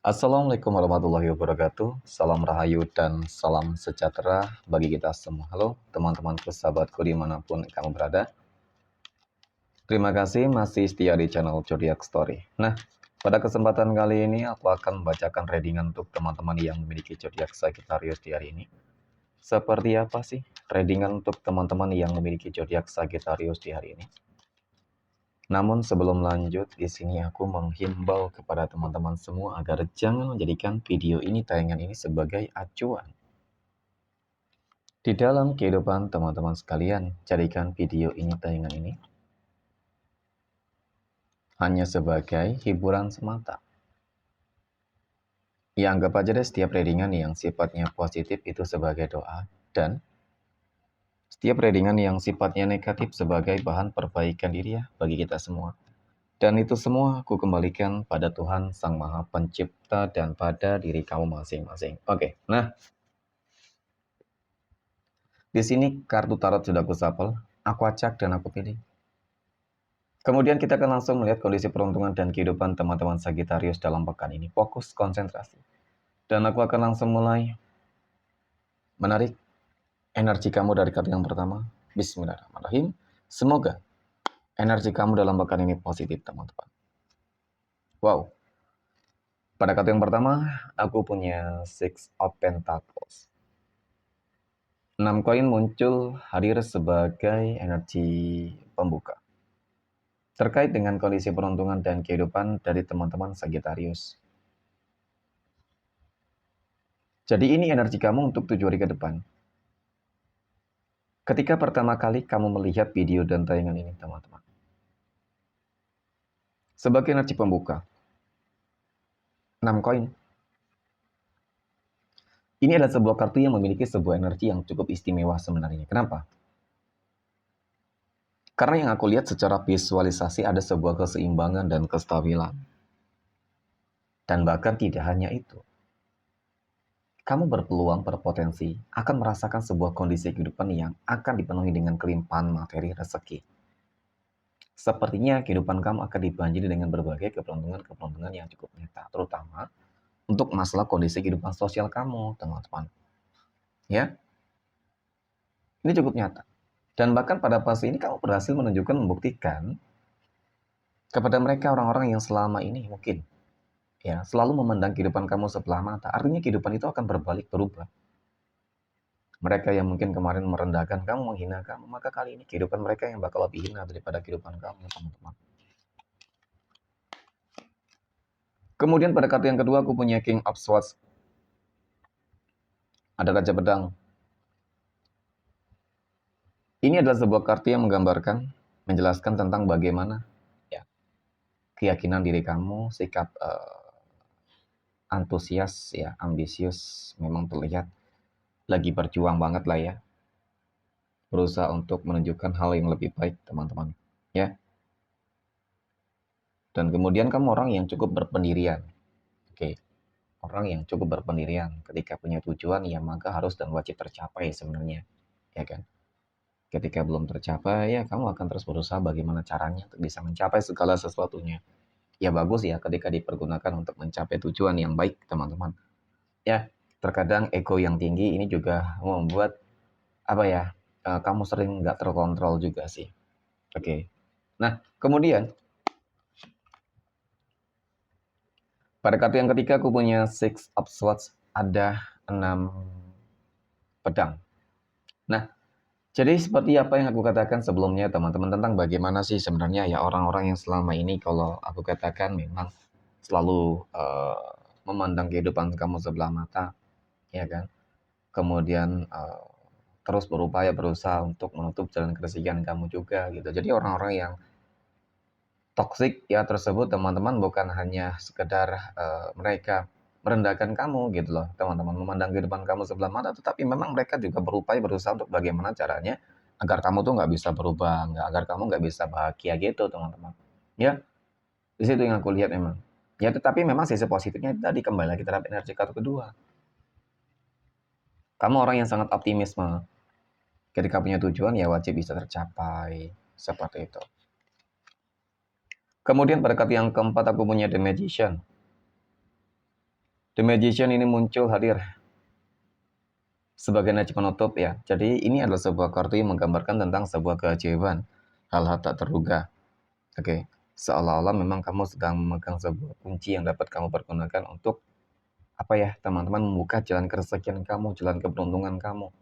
Assalamualaikum warahmatullahi wabarakatuh. Salam rahayu dan salam sejahtera bagi kita semua. Halo teman-temanku, sahabatku dimanapun kamu berada. Terima kasih masih setia di channel Zodiac Story. Nah, pada kesempatan kali ini aku akan membacakan readingan untuk teman-teman yang memiliki zodiak Sagittarius di hari ini. Seperti apa sih readingan untuk teman-teman yang memiliki zodiak Sagittarius di hari ini? Namun sebelum lanjut, di sini aku menghimbau kepada teman-teman semua agar jangan menjadikan video ini, tayangan ini sebagai acuan. Di dalam kehidupan teman-teman sekalian, jadikan video ini, tayangan ini, hanya sebagai hiburan semata. Ya anggap aja deh setiap readingan yang sifatnya positif itu sebagai doa, dan setiap readingan yang sifatnya negatif sebagai bahan perbaikan diri ya bagi kita semua. Dan itu semua aku kembalikan pada Tuhan Sang Maha Pencipta dan pada diri kamu masing-masing. Oke, nah di sini kartu tarot sudah aku shuffle, aku acak dan aku pilih. Kemudian kita akan langsung melihat kondisi peruntungan dan kehidupan teman-teman Sagittarius dalam pekan ini. Fokus, konsentrasi. Dan aku akan langsung mulai menarik energi kamu dari kartu yang pertama. Bismillahirrahmanirrahim. Semoga energi kamu dalam pekan ini positif, teman-teman. Wow. Pada kartu yang pertama, aku punya Six of Pentacles. 6 koin muncul hadir sebagai energi pembuka. Terkait dengan kondisi peruntungan dan kehidupan dari teman-teman Sagittarius. Jadi ini energi kamu untuk 7 hari ke depan. Ketika pertama kali kamu melihat video dan tayangan ini, teman-teman. Sebagai energi pembuka. 6 koin. Ini adalah sebuah kartu yang memiliki sebuah energi yang cukup istimewa sebenarnya. Kenapa? Karena yang aku lihat secara visualisasi ada sebuah keseimbangan dan kestabilan. Dan bahkan tidak hanya itu. Kamu berpeluang, berpotensi, akan merasakan sebuah kondisi kehidupan yang akan dipenuhi dengan kelimpahan materi rezeki. Sepertinya kehidupan kamu akan dibanjiri dengan berbagai keberuntungan-keberuntungan yang cukup nyata, terutama untuk masalah kondisi kehidupan sosial kamu, teman-teman. Ya, ini cukup nyata. Dan bahkan pada fase ini kamu berhasil menunjukkan, membuktikan kepada mereka orang-orang yang selama ini mungkin ya selalu memandang kehidupan kamu sebelah mata. Artinya kehidupan itu akan berbalik, berubah. Mereka yang mungkin kemarin merendahkan kamu, menghina kamu, maka kali ini kehidupan mereka yang bakal lebih hina daripada kehidupan kamu, teman-teman. Kemudian pada kartu yang kedua aku punya King of Swords. Ada Raja Pedang. Ini adalah sebuah kartu yang menggambarkan, menjelaskan tentang bagaimana ya, keyakinan diri kamu, sikap antusias, ya, ambisius, memang terlihat lagi berjuang banget lah ya. Berusaha untuk menunjukkan hal yang lebih baik, teman-teman. Ya. Dan kemudian kamu orang yang cukup berpendirian. Oke. Orang yang cukup berpendirian. Ketika punya tujuan, ya maka harus dan wajib tercapai sebenarnya. Ya kan? Ketika belum tercapai, ya kamu akan terus berusaha bagaimana caranya untuk bisa mencapai segala sesuatunya. Ya bagus ya ketika dipergunakan untuk mencapai tujuan yang baik, teman-teman. Ya, terkadang ego yang tinggi ini juga membuat apa ya, kamu sering nggak terkontrol juga sih. Oke. Nah, kemudian pada kartu yang ketiga aku punya Six of Swords, ada 6 pedang. Nah, jadi seperti apa yang aku katakan sebelumnya teman-teman tentang bagaimana sih sebenarnya ya orang-orang yang selama ini kalau aku katakan memang selalu memandang kehidupan kamu sebelah mata, ya kan? Kemudian terus berupaya berusaha untuk menutup jalan keresikan kamu juga gitu. Jadi orang-orang yang toksik ya tersebut teman-teman bukan hanya sekedar mereka merendahkan kamu gitu loh teman-teman, memandang kehidupan kamu sebelah mata, tetapi memang mereka juga berupaya berusaha untuk bagaimana caranya agar kamu tuh nggak bisa berubah, agar kamu nggak bisa bahagia gitu teman-teman. Ya, di situ yang aku lihat memang. Ya tetapi memang sisi positifnya tadi kembali lagi terhadap energi kartu kedua. Kamu orang yang sangat optimisme. Ketika punya tujuan ya wajib bisa tercapai seperti itu. Kemudian pada kartu yang keempat aku punya The Magician. The Magician ini muncul hadir sebagai naj penutup ya. Jadi ini adalah sebuah kartu yang menggambarkan tentang sebuah keajaiban, hal-hal tak terduga. Oke, seolah-olah memang kamu sedang memegang sebuah kunci yang dapat kamu pergunakan untuk apa ya, teman-teman, membuka jalan kerezekian kamu, jalan keberuntungan kamu,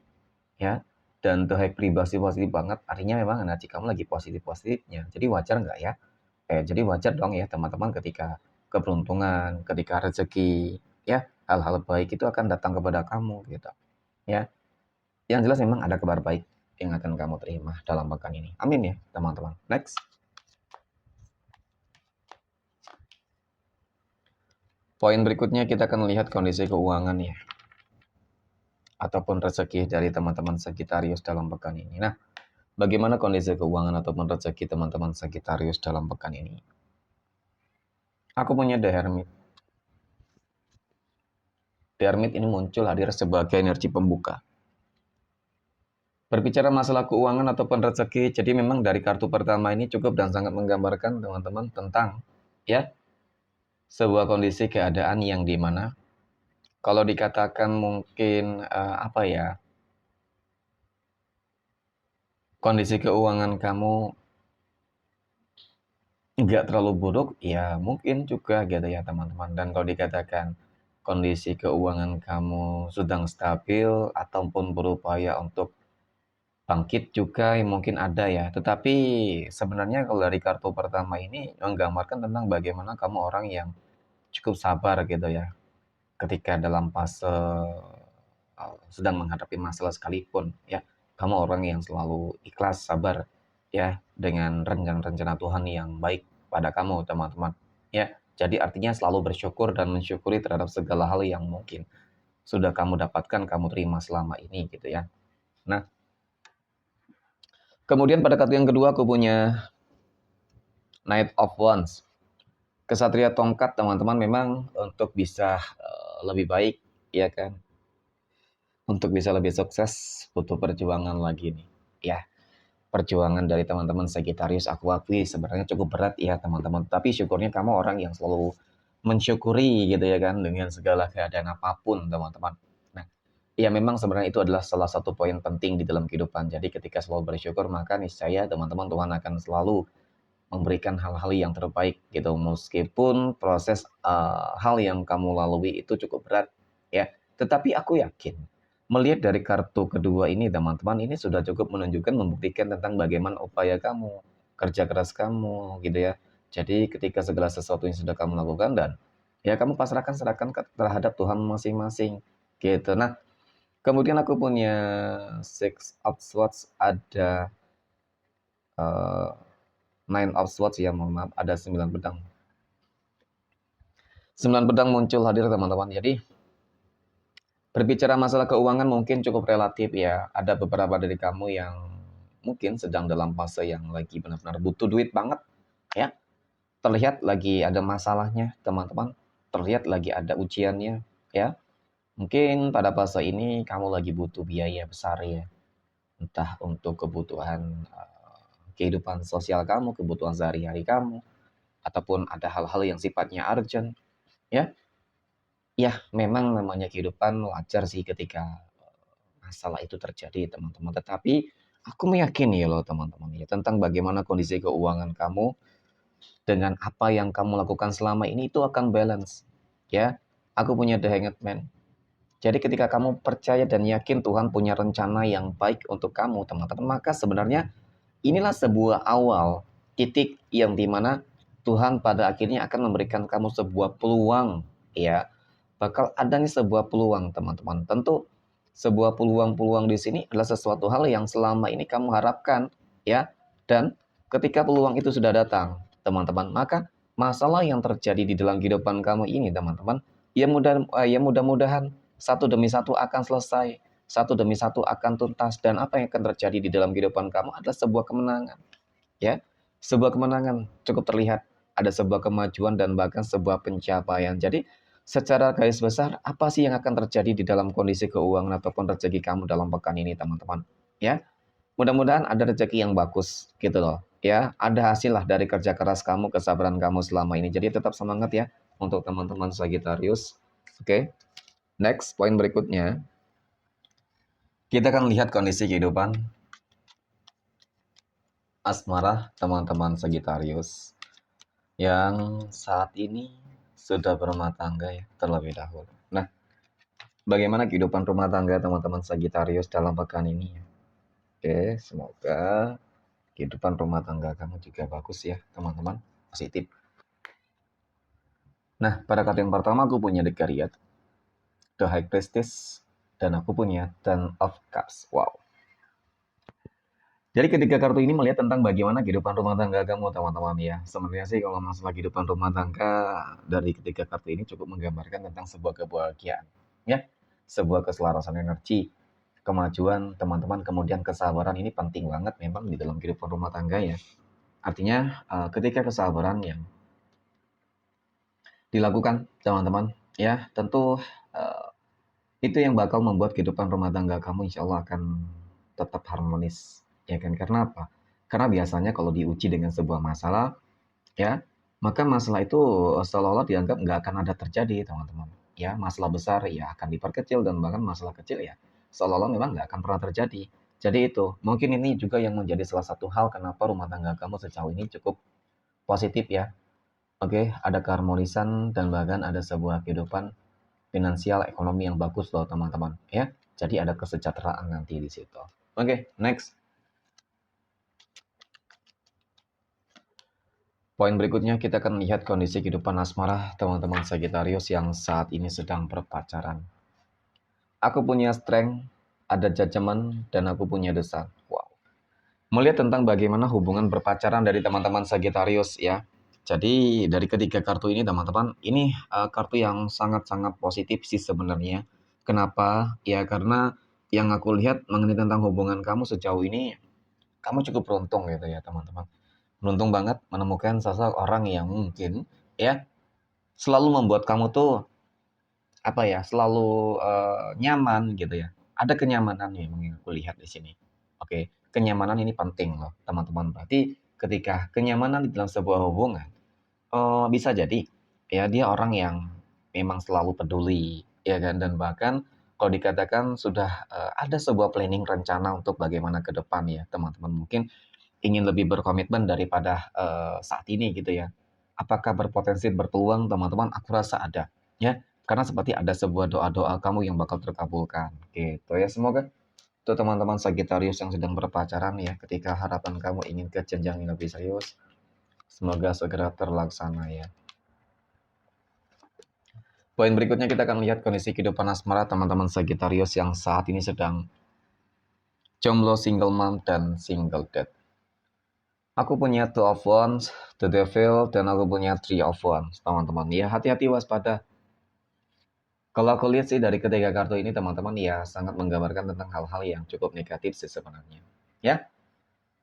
ya. Dan the high positif banget, artinya memang energi kamu lagi positif-positifnya. Jadi wajar nggak ya? Jadi wajar dong ya teman-teman ketika keberuntungan, ketika rezeki, ya, hal-hal baik itu akan datang kepada kamu gitu, ya. Yang jelas memang ada kabar baik yang akan kamu terima dalam pekan ini. Amin ya, teman-teman. Next. Poin berikutnya kita akan lihat kondisi keuangan ya, ataupun rezeki dari teman-teman Sagittarius dalam pekan ini. Nah, bagaimana kondisi keuangan ataupun rezeki teman-teman Sagittarius dalam pekan ini? Aku punya The Hermit. The Hermit ini muncul hadir sebagai energi pembuka. Berbicara masalah keuangan ataupun rezeki, jadi memang dari kartu pertama ini cukup dan sangat menggambarkan teman-teman tentang ya sebuah kondisi keadaan yang dimana kalau dikatakan mungkin apa ya, kondisi keuangan kamu nggak terlalu buruk, ya mungkin juga gitu ya teman-teman. Dan kalau dikatakan kondisi keuangan kamu sedang stabil ataupun berupaya untuk bangkit juga mungkin ada ya. Tetapi sebenarnya kalau dari kartu pertama ini menggambarkan tentang bagaimana kamu orang yang cukup sabar gitu ya. Ketika dalam fase sedang menghadapi masalah sekalipun ya. Kamu orang yang selalu ikhlas, sabar ya dengan rencana-rencana Tuhan yang baik pada kamu, teman-teman. Ya, jadi artinya selalu bersyukur dan mensyukuri terhadap segala hal yang mungkin sudah kamu dapatkan, kamu terima selama ini gitu ya. Nah, kemudian pada kartu yang kedua aku punya Knight of Wands. Kesatria tongkat, teman-teman, memang untuk bisa lebih baik ya kan. Untuk bisa lebih sukses butuh perjuangan lagi nih. Ya, perjuangan dari teman-teman Sagittarius aku akui sebenarnya cukup berat ya teman-teman. Tapi syukurnya kamu orang yang selalu mensyukuri gitu ya kan dengan segala keadaan apapun teman-teman. Nah, ya memang sebenarnya itu adalah salah satu poin penting di dalam kehidupan. Jadi ketika selalu bersyukur maka niscaya teman-teman Tuhan akan selalu memberikan hal-hal yang terbaik gitu. Meskipun proses hal yang kamu lalui itu cukup berat ya. Tetapi aku yakin melihat dari kartu kedua ini teman-teman, ini sudah cukup menunjukkan, membuktikan tentang bagaimana upaya kamu, kerja keras kamu gitu ya. Jadi ketika segala sesuatu yang sudah kamu lakukan dan ya kamu serahkan terhadap Tuhan masing-masing gitu. Nah, kemudian aku punya Six of Swords, ada Nine of Swords ya, mohon maaf, ada 9 pedang. 9 pedang muncul hadir teman-teman. Jadi berbicara masalah keuangan mungkin cukup relatif ya. Ada beberapa dari kamu yang mungkin sedang dalam fase yang lagi benar-benar butuh duit banget ya. Terlihat lagi ada masalahnya teman-teman. Terlihat lagi ada ujiannya ya. Mungkin pada fase ini kamu lagi butuh biaya besar ya. Entah untuk kebutuhan kehidupan sosial kamu, kebutuhan sehari-hari kamu, ataupun ada hal-hal yang sifatnya urgent ya. Ya, memang namanya kehidupan wajar sih ketika masalah itu terjadi, teman-teman. Tetapi aku meyakini loh, teman-teman, ya, tentang bagaimana kondisi keuangan kamu dengan apa yang kamu lakukan selama ini itu akan balance. Ya, aku punya The Hanged Man. Jadi ketika kamu percaya dan yakin Tuhan punya rencana yang baik untuk kamu, teman-teman, maka sebenarnya inilah sebuah awal titik yang dimana Tuhan pada akhirnya akan memberikan kamu sebuah peluang, ya. Bakal ada nih sebuah peluang, teman-teman. Tentu sebuah peluang-peluang di sini adalah sesuatu hal yang selama ini kamu harapkan, ya. Dan ketika peluang itu sudah datang, teman-teman, maka masalah yang terjadi di dalam kehidupan kamu ini, teman-teman, ya mudah-mudahan satu demi satu akan selesai, satu demi satu akan tuntas, dan apa yang akan terjadi di dalam kehidupan kamu adalah sebuah kemenangan, ya. Sebuah kemenangan cukup terlihat, ada sebuah kemajuan dan bahkan sebuah pencapaian. Jadi secara garis besar apa sih yang akan terjadi di dalam kondisi keuangan ataupun rezeki kamu dalam pekan ini, teman-teman, ya. Mudah-mudahan ada rezeki yang bagus gitu loh, ya. Ada hasil lah dari kerja keras kamu, kesabaran kamu selama ini. Jadi tetap semangat ya untuk teman-teman Sagittarius. Oke, next poin berikutnya. Kita akan lihat kondisi kehidupan asmara teman-teman Sagittarius yang saat ini sudah berumah tangga ya terlebih dahulu. Nah, bagaimana kehidupan rumah tangga teman-teman Sagittarius dalam pekan ini ya? Oke, semoga kehidupan rumah tangga kamu juga bagus ya teman-teman, positif. Nah, pada kartu yang pertama aku punya The Chariot, The High Priestess, dan aku punya Ten of Cups. Wow. Jadi ketiga kartu ini melihat tentang bagaimana kehidupan rumah tangga kamu, teman-teman ya. Sebenarnya sih kalau masalah kehidupan rumah tangga dari ketiga kartu ini cukup menggambarkan tentang sebuah kebahagiaan, ya. Sebuah keselarasan energi, kemajuan, teman-teman, kemudian kesabaran ini penting banget memang di dalam kehidupan rumah tangga ya. Artinya ketika kesabaran yang dilakukan, teman-teman, ya tentu eh, itu yang bakal membuat kehidupan rumah tangga kamu insya Allah akan tetap harmonis, ya kan? Karena apa? Karena biasanya kalau diuji dengan sebuah masalah, ya, maka masalah itu seolah-olah dianggap nggak akan ada terjadi, teman-teman. Ya, masalah besar ya akan diperkecil dan bahkan masalah kecil ya seolah-olah memang nggak akan pernah terjadi. Jadi itu, mungkin ini juga yang menjadi salah satu hal kenapa rumah tangga kamu sejauh ini cukup positif ya. Oke, ada keharmonisan dan bahkan ada sebuah kehidupan finansial ekonomi yang bagus loh teman-teman ya. Jadi ada kesejahteraan nanti di situ. Oke, next. Poin berikutnya kita akan lihat kondisi kehidupan asmara teman-teman Sagittarius yang saat ini sedang berpacaran. Aku punya strength, ada judgment, dan aku punya the sun. Wow. Melihat tentang bagaimana hubungan berpacaran dari teman-teman Sagittarius ya. Jadi dari ketiga kartu ini teman-teman, ini kartu yang sangat-sangat positif sih sebenarnya. Kenapa? Ya karena yang aku lihat mengenai tentang hubungan kamu sejauh ini, kamu cukup beruntung gitu ya teman-teman. Beruntung banget menemukan sosok orang yang mungkin ya selalu membuat kamu tuh apa ya, selalu nyaman gitu ya. Ada kenyamanan yang aku lihat di sini. Oke, kenyamanan ini penting loh, teman-teman. Berarti ketika kenyamanan di dalam sebuah hubungan, bisa jadi ya dia orang yang memang selalu peduli, ya kan? Dan bahkan kalau dikatakan sudah ada sebuah planning rencana untuk bagaimana ke depan ya, teman-teman. Mungkin ingin lebih berkomitmen daripada saat ini gitu ya. Apakah berpotensi berpeluang, teman-teman? Aku rasa ada, ya. Karena seperti ada sebuah doa-doa kamu yang bakal terkabulkan, gitu ya. Semoga untuk teman-teman Sagittarius yang sedang berpacaran ya, ketika harapan kamu ingin ke jenjang yang lebih serius, semoga segera terlaksana ya. Poin berikutnya kita akan lihat kondisi kehidupan asmara teman-teman Sagittarius yang saat ini sedang jomblo, single mom, dan single dad. Aku punya Two of Wands, The Devil, dan aku punya Three of Wands, teman-teman. Ya, hati-hati waspada. Kalau aku lihat sih dari ketiga kartu ini, teman-teman, ya sangat menggambarkan tentang hal-hal yang cukup negatif sih sebenarnya. Ya,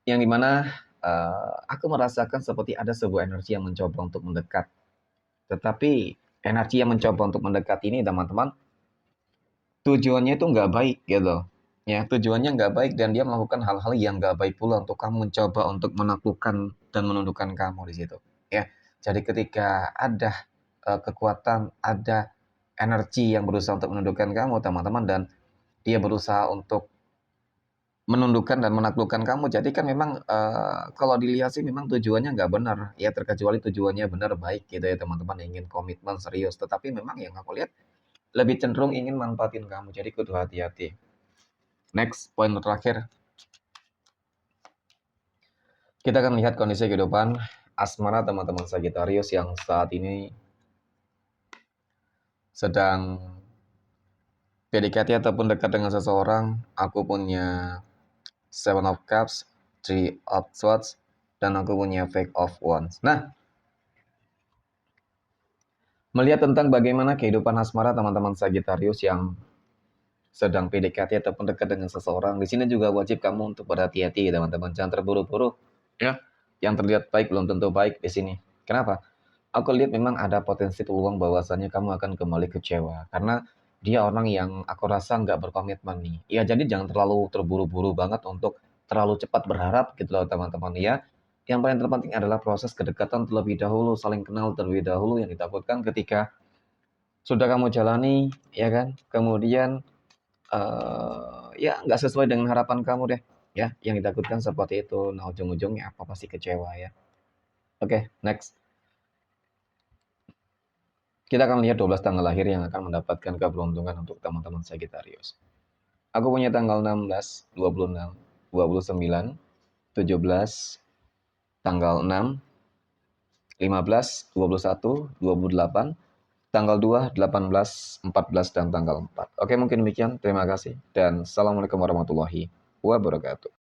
yang dimana aku merasakan seperti ada sebuah energi yang mencoba untuk mendekat. Tetapi energi yang mencoba untuk mendekat ini, teman-teman, tujuannya itu nggak baik gitu. Ya, tujuannya nggak baik dan dia melakukan hal-hal yang nggak baik pula untuk kamu mencoba untuk menaklukkan dan menundukkan kamu di situ. Ya, jadi ketika ada kekuatan, ada energi yang berusaha untuk menundukkan kamu, teman-teman, dan dia berusaha untuk menundukkan dan menaklukkan kamu. Jadi kan memang kalau dilihat sih memang tujuannya nggak benar. Ya terkecuali tujuannya benar baik gitu ya teman-teman ingin komitmen serius. Tetapi memang yang aku lihat lebih cenderung ingin manfaatin kamu. Jadi kudu hati-hati. Next, poin terakhir. Kita akan lihat kondisi kehidupan asmara teman-teman Sagittarius yang saat ini sedang PDKT ataupun dekat dengan seseorang. Aku punya Seven of Cups, Three of Swords, dan aku punya Five of Wands. Nah, melihat tentang bagaimana kehidupan asmara teman-teman Sagittarius yang sedang PDKT ataupun dekat dengan seseorang, di sini juga wajib kamu untuk berhati-hati teman-teman. Jangan terburu-buru. Ya, yang terlihat baik belum tentu baik di sini. Kenapa? Aku lihat memang ada potensi peluang bahwasannya kamu akan kembali kecewa karena dia orang yang aku rasa nggak berkomitmen nih. Ya jadi jangan terlalu terburu-buru banget untuk terlalu cepat berharap gitu loh teman-teman ya. Yang paling terpenting adalah proses kedekatan terlebih dahulu, saling kenal terlebih dahulu yang ditakutkan ketika sudah kamu jalani, ya kan? Kemudian ya nggak sesuai dengan harapan kamu deh, ya. Yang ditakutkan seperti itu. Nah, ujung-ujungnya apa? Pasti kecewa ya. Oke, next. Kita akan lihat 12 tanggal lahir yang akan mendapatkan keberuntungan untuk teman-teman Sagittarius. Aku punya tanggal 16, 26, 29, 17, tanggal 6, 15, 21, 28, tanggal 2, 18, 14, dan tanggal 4. Oke, mungkin demikian. Terima kasih. Dan Assalamualaikum warahmatullahi wabarakatuh.